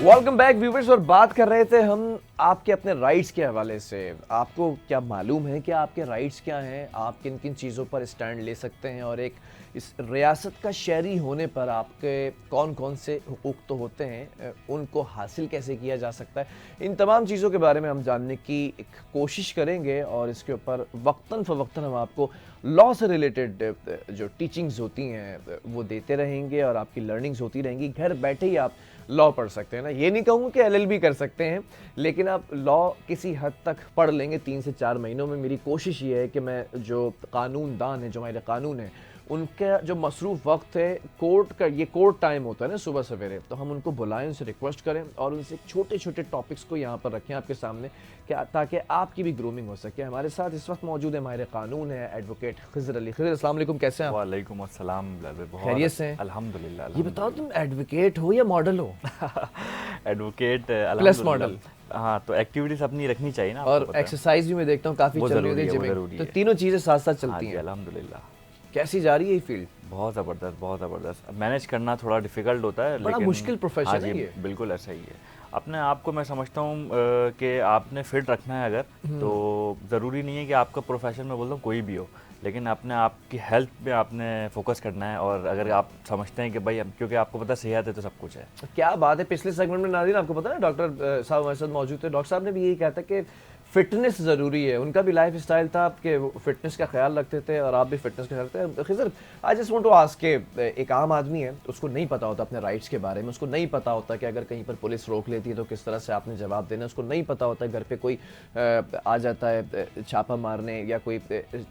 Welcome back viewers. और बात कर रहे थे हम आपके अपने राइट्स के हवाले से। आपको क्या मालूम है कि आपके राइट्स क्या हैं, आप किन किन चीज़ों पर स्टैंड ले सकते हैं, और एक इस रियासत का शहरी होने पर आपके कौन कौन से हुकूक तो होते हैं, उनको हासिल कैसे किया जा सकता है। इन तमाम चीज़ों के बारे में हम जानने की एक कोशिश करेंगे और इसके ऊपर वक्तन फ़वक्तन हम आपको लॉ से रिलेटेड जो टीचिंग्स होती हैं वो देते रहेंगे और आपकी लर्निंग्स होती रहेंगी। घर बैठे ही आप लॉ पढ़ सकते हैं ना, ये नहीं कहूँगा कि एलएलबी कर सकते हैं, लेकिन आप लॉ किसी हद तक पढ़ लेंगे 3 से 4 महीनों में। मेरी कोशिश ये है कि मैं जो कानूनदान है, जो हमारे कानून है, उनका जो मसरूफ़ वक्त है, कोर्ट का ये कोर्ट टाइम होता है ना सुबह सवेरे, तो हम उनको बुलाएं, उनसे रिक्वेस्ट करें और उनसे छोटे छोटे टॉपिक्स को यहाँ पर रखें आपके सामने, क्या ताकि आपकी भी ग्रूमिंग हो सके। हमारे साथ इस वक्त मौजूद है हमारे कानून है एडवोकेट खिज़र अली। खिज़र, अस्सलाम वालेकुम, कैसे हैं आप? वालेकुम अस्सलाम। खैरियत से हैं? अल्हम्दुलिल्लाह। ये बताओ, तुम एडवोकेट हो या मॉडल हो? Advocate plus model. हाँ, तो एक्टिविटीज अपनी रखनी चाहिए ना। और एक्सरसाइज भी मैं देखता हूँ काफ़ी चल रही है, तो तीनों चीज़ें साथ साथ चलती हैं। अल्हम्दुलिल्लाह। कैसी जा रही है ये फील्ड? बहुत ज़बरदस्त, बहुत ज़बरदस्त। मैनेज करना थोड़ा डिफ़िकल्ट होता है, बड़ा लेकिन मुश्किल प्रोफेशन है ये। बिल्कुल ऐसा ही है। अपने आप को मैं समझता हूँ कि आपने फिट रखना है अगर, तो ज़रूरी नहीं है कि आपका प्रोफेशन में बोलता हूँ कोई भी हो, लेकिन अपने आप की हेल्थ पे आपने फोकस करना है। और अगर आप समझते हैं कि भाई, क्योंकि आपको पता है सेहत है तो सब कुछ है। क्या बात है। पिछले सेगमेंट में नाज़रीन आपको पता है डॉक्टर साहब हमारे साथ मौजूद थे। डॉक्टर साहब ने भी यही कहा था कि फिटनेस ज़रूरी है। उनका भी लाइफ स्टाइल था कि वो फिटनेस का ख्याल रखते थे और आप भी फिटनेस का ख्याल रखते हैं। Khizar, I just want to ask के एक आम आदमी है, उसको नहीं पता होता अपने राइट्स के बारे में, उसको नहीं पता होता कि अगर कहीं पर पुलिस रोक लेती है तो किस तरह से आपने जवाब देना, उसको नहीं पता होता घर पे कोई आ जाता है छापा मारने या कोई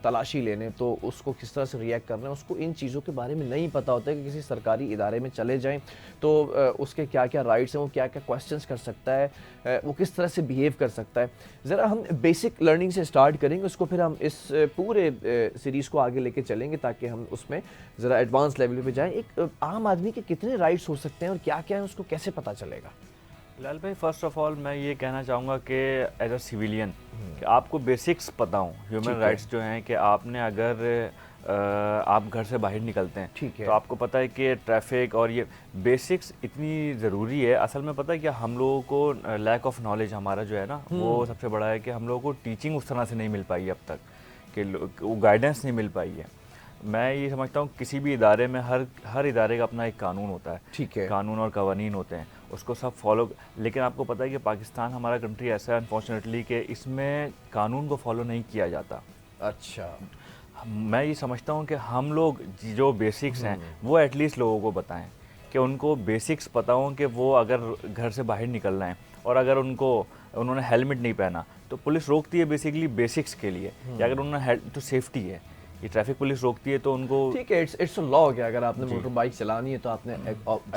तलाशी लेने, तो उसको किस तरह से रिएक्ट करना है। उसको इन चीज़ों के बारे में नहीं पता होता है कि किसी सरकारी इदारे में चले जाएँ तो उसके क्या क्या राइट्स हैं, वो क्या क्या क्वेश्चंस कर सकता है, वो किस तरह से बिहेव कर सकता है। ज़रा हम बेसिक लर्निंग से स्टार्ट करेंगे, उसको फिर हम इस पूरे सीरीज़ को आगे लेके चलेंगे ताकि हम उसमें ज़रा एडवांस लेवल पे जाएं। एक आम आदमी के कितने राइट्स हो सकते हैं और क्या क्या है, उसको कैसे पता चलेगा? लाल भाई, फर्स्ट ऑफ ऑल मैं ये कहना चाहूँगा कि एज अ सिविलियन कि आपको बेसिक्स पता हो। ह्यूमन राइट्स जो हैं कि आपने अगर आप घर से बाहर निकलते हैं, ठीक है, तो आपको पता है कि ट्रैफिक और ये बेसिक्स इतनी ज़रूरी है। असल में पता है कि हम लोगों को लैक ऑफ नॉलेज हमारा जो है ना, वो सबसे बड़ा है कि हम लोगों को टीचिंग उस तरह से नहीं मिल पाई अब तक, कि वो गाइडेंस नहीं मिल पाई है। मैं ये समझता हूँ किसी भी इदारे में हर इदारे का अपना एक कानून होता है। ठीक है, कानून और कवानीन होते हैं, उसको सब फॉलो। लेकिन आपको पता है कि पाकिस्तान हमारा कंट्री ऐसा है अनफॉर्चुनेटली कि इसमें कानून को फॉलो नहीं किया जाता। अच्छा, मैं ये समझता हूँ कि हम लोग जो बेसिक्स हैं वो एटलीस्ट लोगों को बताएं, कि उनको बेसिक्स पता हो कि वो अगर घर से बाहर निकल रहे हैं और अगर उन्होंने हेलमेट नहीं पहना तो पुलिस रोकती है बेसिकली बेसिक्स के लिए, कि अगर उन्होंने तो सेफ्टी है, ये ट्रैफिक पुलिस रोकती है तो उनको ठीक है। इट्स अ लॉ कि अगर आपने मोटर बाइक चलानी है तो आपने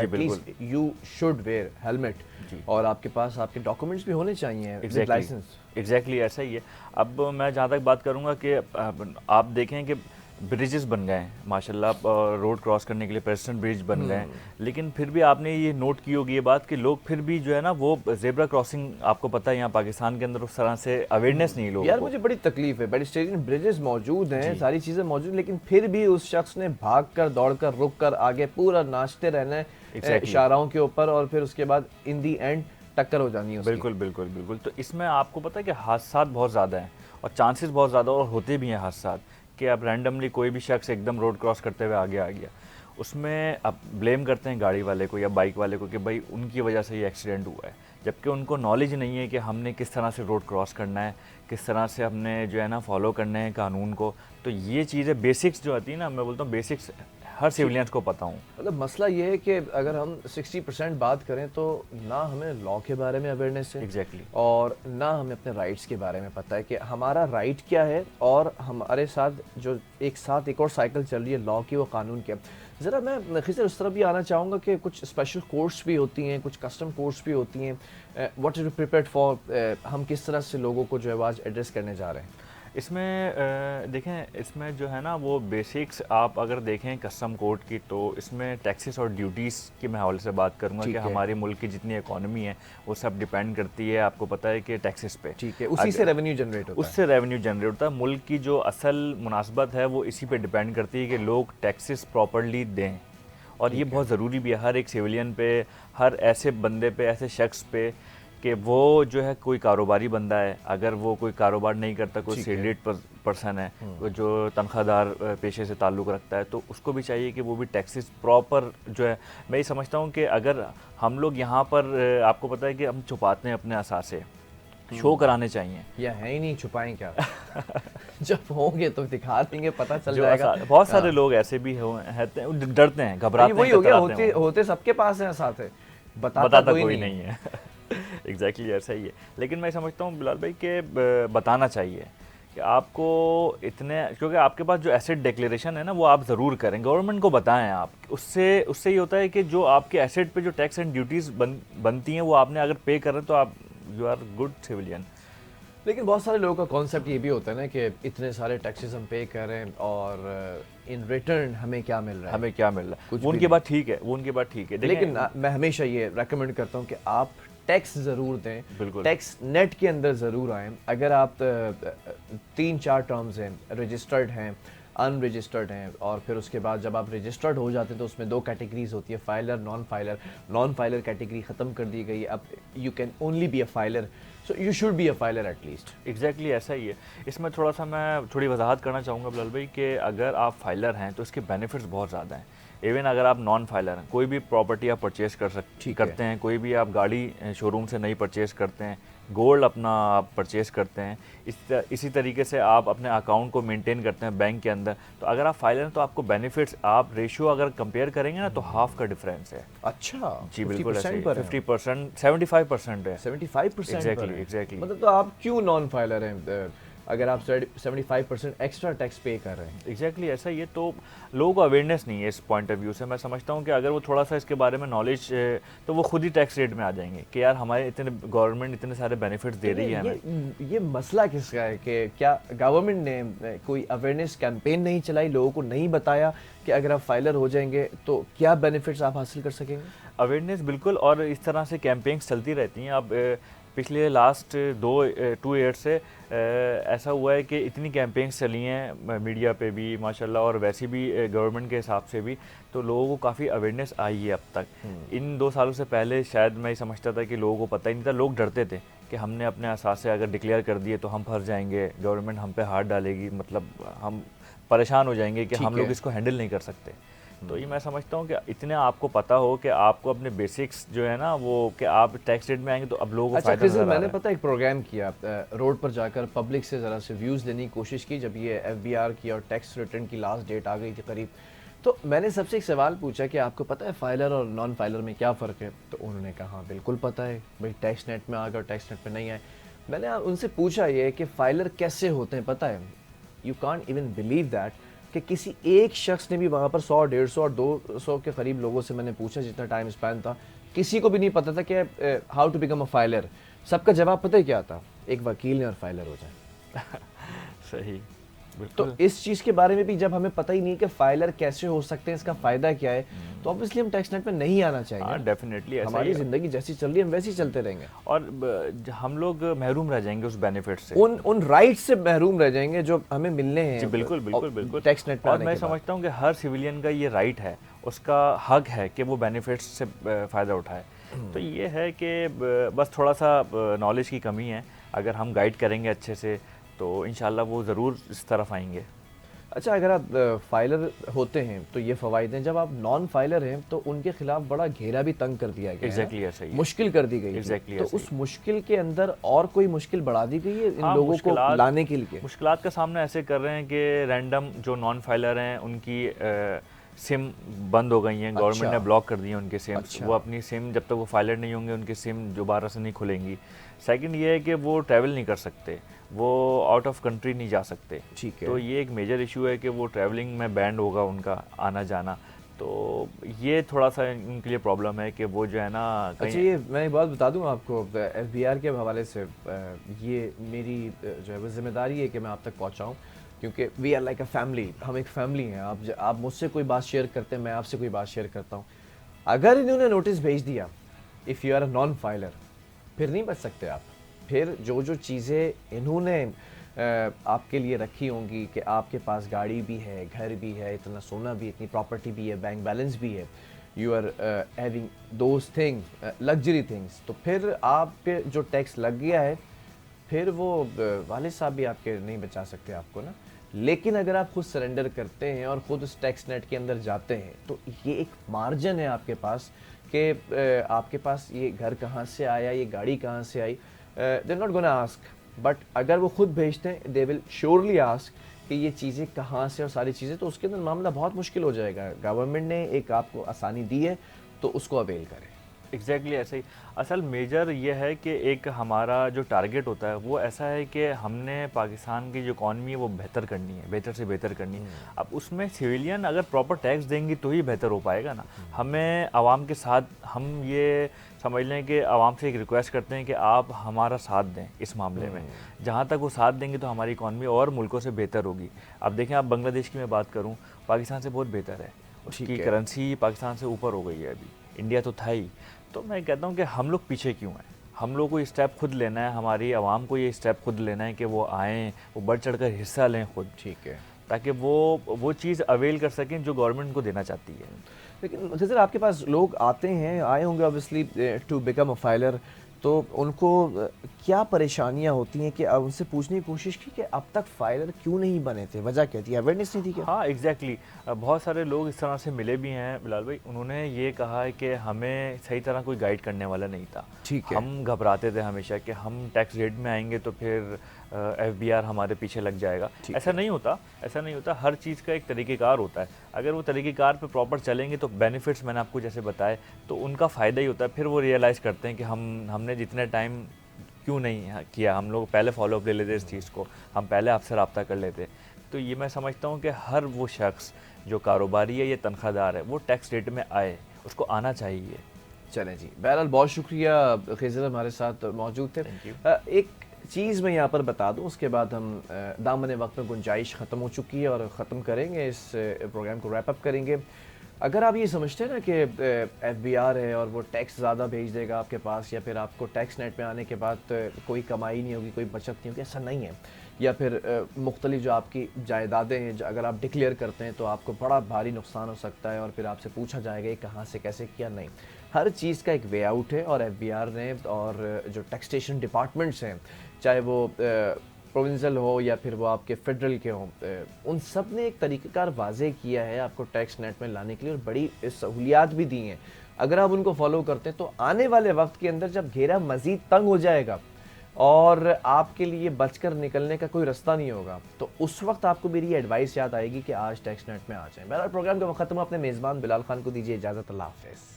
at least you should where helmet, और आपके पास आपके डॉक्यूमेंट्स भी होने चाहिए विद लाइसेंस। एग्जैक्टली ऐसा ही है। अब मैं जहाँ तक बात करूँगा कि आप देखें कि ब्रिजेस बन गए हैं माशाल्लाह, रोड क्रॉस करने के लिए पेडेस्ट्रियन ब्रिज बन गए हैं, लेकिन फिर भी आपने ये नोट की होगी ये बात कि लोग फिर भी जो है ना वो जेब्रा क्रॉसिंग, आपको पता है यहाँ पाकिस्तान के अंदर उस तरह से अवेयरनेस नहीं लोगों यार को। मुझे बड़ी तकलीफ है, पेडेस्ट्रियन ब्रिजेस मौजूद हैं, सारी चीज़ें मौजूद, लेकिन फिर भी उस शख्स ने भाग कर, दौड़ कर, रुक कर आगे पूरा नाचते रहना है इशाराओं के ऊपर, और फिर उसके बाद इन दी एंड टक्कर हो जानी है उसकी। बिल्कुल बिल्कुल बिल्कुल। तो इसमें आपको पता है कि हादसात बहुत ज़्यादा हैं और चांसेस बहुत ज़्यादा और होते भी हैं हादसात, कि अब रैंडमली कोई भी शख्स एकदम रोड क्रॉस करते हुए आगे आ गया, उसमें अब ब्लेम करते हैं गाड़ी वाले को या बाइक वाले को कि भाई उनकी वजह से ये एक्सीडेंट हुआ है, जबकि उनको नॉलेज नहीं है कि हमने किस तरह से रोड क्रॉस करना है, किस तरह से हमने जो है ना फॉलो करने हैं कानून को। तो ये चीज़ें बेसिक्स जो आती है ना, मैं बोलता हूँ बेसिक्स हर सिविलियंस को पता हूँ। मतलब मसला ये है कि अगर हम 60% बात करें तो ना हमें लॉ के बारे में अवेयरनेस है, एग्जैक्टली, और ना हमें अपने राइट्स के बारे में पता है कि हमारा राइट क्या है, और हमारे साथ जो एक और साइकिल चल रही है लॉ की, वो कानून क्या। ज़रा मैं खिज़र उस तरफ भी आना चाहूँगा कि कुछ स्पेशल कोर्स भी होती हैं, कुछ कस्टम कोर्स भी होती हैं। What are you prepared for, हम किस तरह से लोगों को जो है आज एड्रेस करने जा रहे हैं? इसमें देखें, इसमें जो है ना वो बेसिक्स आप अगर देखें कस्टम कोड की, तो इसमें टैक्सेस और ड्यूटीज़ की मैं हवाले से बात करूंगा कि हमारे मुल्क की जितनी इकोनॉमी है वो सब डिपेंड करती है, आपको पता है कि टैक्सेस पे। ठीक है, उसी से रेवेन्यू जनरेट होता है। उससे रेवेन्यू जनरेट होता है। मुल्क की जो असल मुनासबत है वो इसी पे डिपेंड करती है कि लोग टैक्सेस प्रॉपर्ली दें, और ये बहुत ज़रूरी भी है हर एक सिविलियन पे, हर ऐसे बंदे पे, ऐसे शख्स पे कि वो जो है कोई कारोबारी बंदा है, अगर वो कोई कारोबार नहीं करता, कोई ठीक है। सैलरीड पर्सन है, कोई जो तनख्वाहदार पेशे से ताल्लुक़ रखता है, तो उसको भी चाहिए कि वो भी टैक्सेस प्रॉपर जो है। मैं ये समझता हूँ कि अगर हम लोग यहाँ पर आपको पता है कि हम छुपाते हैं अपने असासे, शो कराने चाहिए। या है ही नहीं, छुपाएं क्या? जब होंगे तो दिखा देंगे, पता चल जो जाएगा। बहुत सारे लोग ऐसे भी डरते हैं, घबराते हैं, वही हो गया, कतराते हैं वो। होते सबके पास हैं साथ है, बताता बताता कोई कोई नहीं। नहीं है। एग्जैक्टली ऐसा ही है। लेकिन मैं समझता हूँ बिलाल भाई कि बताना चाहिए कि आपको इतने, क्योंकि आपके पास जो एसेट डिक्लेरेशन है ना, वो आप ज़रूर करें, गवर्नमेंट को बताएं आप। उससे उससे ये होता है कि जो आपके एसेट पे जो टैक्स एंड ड्यूटीज़ बनती हैं, वो आपने अगर पे कर रहे हैं तो आप यू आर गुड सिविलियन। लेकिन बहुत सारे लोगों का कॉन्सेप्ट ये भी होता है ना कि इतने सारे टैक्सेस हम पे कर रहे हैं और इन रिटर्न हमें क्या मिल रहा है? हमें क्या मिल रहा है, कुछ वो भी उनकी नहीं। बात ठीक है, वो उनकी बात ठीक है। लेकिन मैं हमेशा ये रेकमेंड करता हूँ कि आप टैक्स ज़रूर दें, बिल्कुल। टैक्स नेट के अंदर ज़रूर आएँ। अगर आप 3-4 टर्म्स हैं, रजिस्टर्ड हैं, अनरजिस्टर्ड हैं, और फिर उसके बाद जब आप रजिस्टर्ड हो जाते हैं तो उसमें 2 कैटेगरीज होती है, filer, non filer. Non filer category ख़त्म कर दी गई, अब you can only be a filer, so you should be a filer at least. Exactly ऐसा ही है। इसमें थोड़ा सा मैं थोड़ी वजाहत करना चाहूँगा बिलाल भाई कि अगर आप फाइलर हैं तो इसके बेनिफिट्स बहुत ज़्यादा हैं। इवन अगर आप नॉन फाइलर हैं, कोई भी प्रॉपर्टी आप परचेज़ करते हैं, कोई भी आप गाड़ी शोरूम से नई परचेज़ करते हैं, गोल्ड अपना आप परचेज़ करते हैं, इसी तरीके से आप अपने अकाउंट को मेंटेन करते हैं बैंक के अंदर, तो अगर आप फाइलर हैं तो आपको बेनिफिट्स, आप रेशियो अगर कंपेयर करेंगे ना तो हाफ का डिफरेंस है। अच्छा, जी बिल्कुल, ऐसे 50% 75% है। 75% एग्जैक्टली एग्जैक्टली। मतलब तो आप क्यों नॉन फाइलर हैं अगर आप 75% एक्स्ट्रा टैक्स पे कर रहे हैं? एग्जैक्टली ऐसा ही है। तो लोगों को अवेयरनेस नहीं है इस पॉइंट ऑफ व्यू से। मैं समझता हूँ कि अगर वो थोड़ा सा इसके बारे में नॉलेज, तो वो खुद ही टैक्स रेट में आ जाएंगे कि यार हमारे इतने, गवर्नमेंट इतने सारे बेनिफिट्स दे रही है हमें। ये मसला किसका है कि क्या गवर्नमेंट ने कोई अवेयरनेस कैंपेन नहीं चलाई, लोगों को नहीं बताया कि अगर आप फाइलर हो जाएंगे तो क्या बेनिफिट्स आप हासिल कर सकेंगे? अवेयरनेस बिल्कुल, और इस तरह से कैंपेन्स चलती रहती हैं। अब पिछले लास्ट 2 ईयर से ऐसा हुआ है कि इतनी कैंपेन्स चली हैं मीडिया पे भी माशाल्लाह, और वैसे भी गवर्नमेंट के हिसाब से भी, तो लोगों को काफ़ी अवेयरनेस आई है अब तक। इन 2 सालों से पहले शायद मैं समझता था कि लोगों को पता ही नहीं था, लोग डरते थे कि हमने अपने असासे अगर डिक्लेयर कर दिए तो हम फंस जाएंगे, गवर्नमेंट हम पे हाथ डालेगी, मतलब हम परेशान हो जाएंगे कि हम लोग इसको हैंडल नहीं कर सकते। तो ये मैं समझता हूँ कि इतने आपको पता हो कि आपको अपने बेसिक्स जो है ना, वो कि आप टैक्स रेट में आएंगे तो अब लोगों को फायदा नजर आ रहा है। मैंने पता एक प्रोग्राम किया, रोड पर जाकर पब्लिक से ज़रा से व्यूज़ लेने की कोशिश की जब ये FBR की और टैक्स रिटर्न की लास्ट डेट आ गई थी करीब। तो मैंने सबसे एक सवाल पूछा कि आपको पता है फाइलर और नॉन फाइलर में क्या फ़र्क है? तो उन्होंने कहा हाँ बिल्कुल पता है भाई, टैक्स नेट में आ गए और टैक्स नेट में नहीं आए। मैंने उनसे पूछा ये कि फाइलर कैसे होते हैं पता है? You can't even believe that कि किसी एक शख्स ने भी वहाँ पर 100, 150 और 200 के करीब लोगों से मैंने पूछा, जितना टाइम स्पैन था, किसी को भी नहीं पता था कि how to become a filer. सबका जवाब पता है क्या था? एक वकील है और फाइलर हो जाए। सही, तो बिल्कुल। इस चीज़ के बारे में भी जब हमें पता ही नहीं कि फाइलर कैसे हो सकते हैं, इसका फ़ायदा क्या है, तो ऑब्वियसली हम टैक्स नेट में नहीं आना चाहिए। हाँ डेफिनेटली ऐसा हमारी ही है। ज़िंदगी जैसी चल रही है हम वैसी चलते रहेंगे, और हम लोग महरूम रह जाएंगे उस बेनिफिट से, उन राइट से महरूम रह जाएंगे जो हमें मिलने हैं। जी बिल्कुल बिल्कुल बिल्कुल। टैक्स नेट में और आने मैं के बाद। समझता हूँ कि हर सिविलियन का ये राइट है, उसका हक है कि वो बेनिफिट्स से फ़ायदा उठाए। तो ये है कि बस थोड़ा सा नॉलेज की कमी है। अगर हम गाइड करेंगे अच्छे से तो इंशाल्लाह वो ज़रूर इस तरफ आएंगे। अच्छा, अगर आप फाइलर होते हैं तो ये फ़वाइद हैं, जब आप नॉन फाइलर हैं तो उनके खिलाफ बड़ा घेरा भी तंग कर दिया गया एग्जैक्टली है, ऐसा ही है। मुश्किल कर दी गई थी। Exactly तो ऐसा उस मुश्किल के अंदर और कोई मुश्किल बढ़ा दी गई है इन हाँ, लोगों को लाने के लिए? मुश्किलात का सामना ऐसे कर रहे हैं कि रैंडम जो नॉन फाइलर हैं उनकी सिम बंद हो गई हैं, गवर्नमेंट ने ब्लॉक कर दी है उनके सिम। अच्छा। वो अपनी सिम, जब तक वो फाइलर नहीं होंगे उनकी सिम दोबारा से नहीं खुलेंगी। सेकंड ये है कि वो ट्रैवल नहीं कर सकते, वो आउट ऑफ कंट्री नहीं जा सकते। ठीक है। तो ये एक मेजर इशू है कि वो ट्रैवलिंग में बैंड होगा उनका आना जाना। तो ये थोड़ा सा उनके लिए प्रॉब्लम है कि वो जो है ना अच्छा, ये मैं एक बात बता दूं आपको, FBR के हवाले से ये मेरी जो है वो जिम्मेदारी है कि मैं आप तक पहुंचाऊं, क्योंकि we are like a family, हम एक फैमिली हैं। आप मुझसे कोई बात शेयर करते हैं, मैं आपसे कोई बात शेयर करता हूँ। अगर इन्होंने नोटिस भेज दिया if you are a non filer, फिर नहीं बच सकते आप। फिर जो जो चीज़ें इन्होंने आपके लिए रखी होंगी कि आपके पास गाड़ी भी है, घर भी है, इतना सोना भी, इतनी प्रॉपर्टी भी है, बैंक बैलेंस भी है, you are having those things, luxury things, तो फिर आप पे जो टैक्स लग गया है फिर वो वालिद साहब भी आपके नहीं बचा सकते आपको ना। लेकिन अगर आप खुद सरेंडर करते हैं और ख़ुद उस टैक्स नेट के अंदर जाते हैं तो ये एक मार्जिन है आपके पास कि आपके पास ये घर कहाँ से आया, ये गाड़ी कहाँ से आई, they not gonna ask, but अगर वो खुद भेजते हैं दे विल श्योरली आस्क कि ये चीज़ें कहाँ से और सारी चीज़ें, तो उसके अंदर मामला बहुत मुश्किल हो जाएगा। गवर्नमेंट ने एक आपको आसानी दी है तो उसको अवेल करें। एग्जैक्टली ऐसे ही। असल मेजर ये है कि एक हमारा जो टारगेट होता है वो ऐसा है कि हमने पाकिस्तान की जो इकॉनमी है वो बेहतर करनी है, बेहतर से बेहतर करनी है। अब उसमें सिविलियन अगर प्रॉपर टैक्स देंगी तो ही बेहतर हो पाएगा ना। हमें आवाम के साथ, हम ये समझ लें कि आवाम से एक रिक्वेस्ट करते हैं कि आप हमारा साथ दें इस मामले में। जहाँ तक वो साथ देंगे तो हमारी इकॉनमी और मुल्कों से बेहतर होगी। अब देखें, आप बांग्लादेश की मैं बात करूँ, पाकिस्तान से बहुत बेहतर है, उसकी करेंसी पाकिस्तान से ऊपर हो गई है अभी, इंडिया तो था ही। तो मैं कहता हूँ कि हम लोग पीछे क्यों हैं, हम लोग को ये स्टेप खुद लेना है, हमारी आवाम को ये स्टेप खुद लेना है कि वो आएँ, वो बढ़ चढ़ कर हिस्सा लें खुद, ठीक है, ताकि वो चीज़ अवेल कर सकें जो गवर्नमेंट को देना चाहती है। लेकिन जैसे आपके पास लोग आते हैं, आए होंगे obviously to become a filer, तो उनको क्या परेशानियां होती हैं कि अब उनसे पूछने की कोशिश की कि अब तक फाइलर क्यों नहीं बने थे, वजह क्या थी, अवेयरनेस नहीं थी क्या? हाँ एग्जैक्टली बहुत सारे लोग इस तरह से मिले भी हैं बिलाल भाई, उन्होंने ये कहा है कि हमें सही तरह कोई गाइड करने वाला नहीं था। ठीक है। हम घबराते थे हमेशा कि हम टैक्स रेट में आएंगे तो फिर FBR हमारे पीछे लग जाएगा। ऐसा नहीं होता, ऐसा नहीं होता। हर चीज़ का एक तरीक़ेकार होता है। अगर वो तरीक़ेकार पे प्रॉपर चलेंगे तो बेनिफिट्स मैंने आपको जैसे बताए तो उनका फ़ायदा ही होता है। फिर वो रियलाइज़ करते हैं कि हमने जितने टाइम क्यों नहीं किया, हम लोग पहले फॉलोअप ले लेते इस चीज़ को, हम पहले आपसे रब्ता कर लेते। तो ये मैं समझता हूँ कि हर वो शख्स जो कारोबारी है या तनख्वाहदार है वो टैक्स रेट में आए, उसको आना चाहिए। चलें जी, बहरहाल बहुत शुक्रिया, खिज़र हमारे साथ मौजूद थे। एक चीज़ मैं यहाँ पर बता दूँ, उसके बाद हम दामन वक्त में गुंजाइश ख़त्म हो चुकी है और ख़त्म करेंगे इस प्रोग्राम को, रैप अप करेंगे। अगर आप ये समझते हैं ना कि FBR है और वो टैक्स ज़्यादा भेज देगा आपके पास, या फिर आपको टैक्स नेट में आने के बाद कोई कमाई नहीं होगी, कोई बचत नहीं होगी, ऐसा नहीं है। या फिर मुख्तलिफ जो आपकी जायदादें हैं, अगर आप डिक्लेयर करते हैं तो आपको बड़ा भारी नुकसान हो सकता है और फिर आपसे पूछा जाएगा ये कहाँ से कैसे किया। नहीं, हर चीज़ का एक वे आउट है और FBR ने और जो टैक्सेशन डिपार्टमेंट्स हैं, चाहे वो प्रोविंशियल हो या फिर वो आपके फेडरल के हों, उन सब ने एक तरीक़ेकार वाज़े किया है आपको टैक्स नेट में लाने के लिए और बड़ी सहूलियात भी दी हैं। अगर आप उनको फॉलो करते हैं तो आने वाले वक्त के अंदर जब घेरा मज़ीद तंग हो जाएगा और आपके लिए बचकर निकलने का कोई रास्ता नहीं होगा, तो उस वक्त आपको मेरी एडवाइस याद आएगी कि आज टैक्स नेट में आ जाएं। बहरहाल प्रोग्राम का वक्त खत्म, अपने मेज़बान बिलाल खान को दीजिए इजाज़त। अल्लाह हाफ़िज़।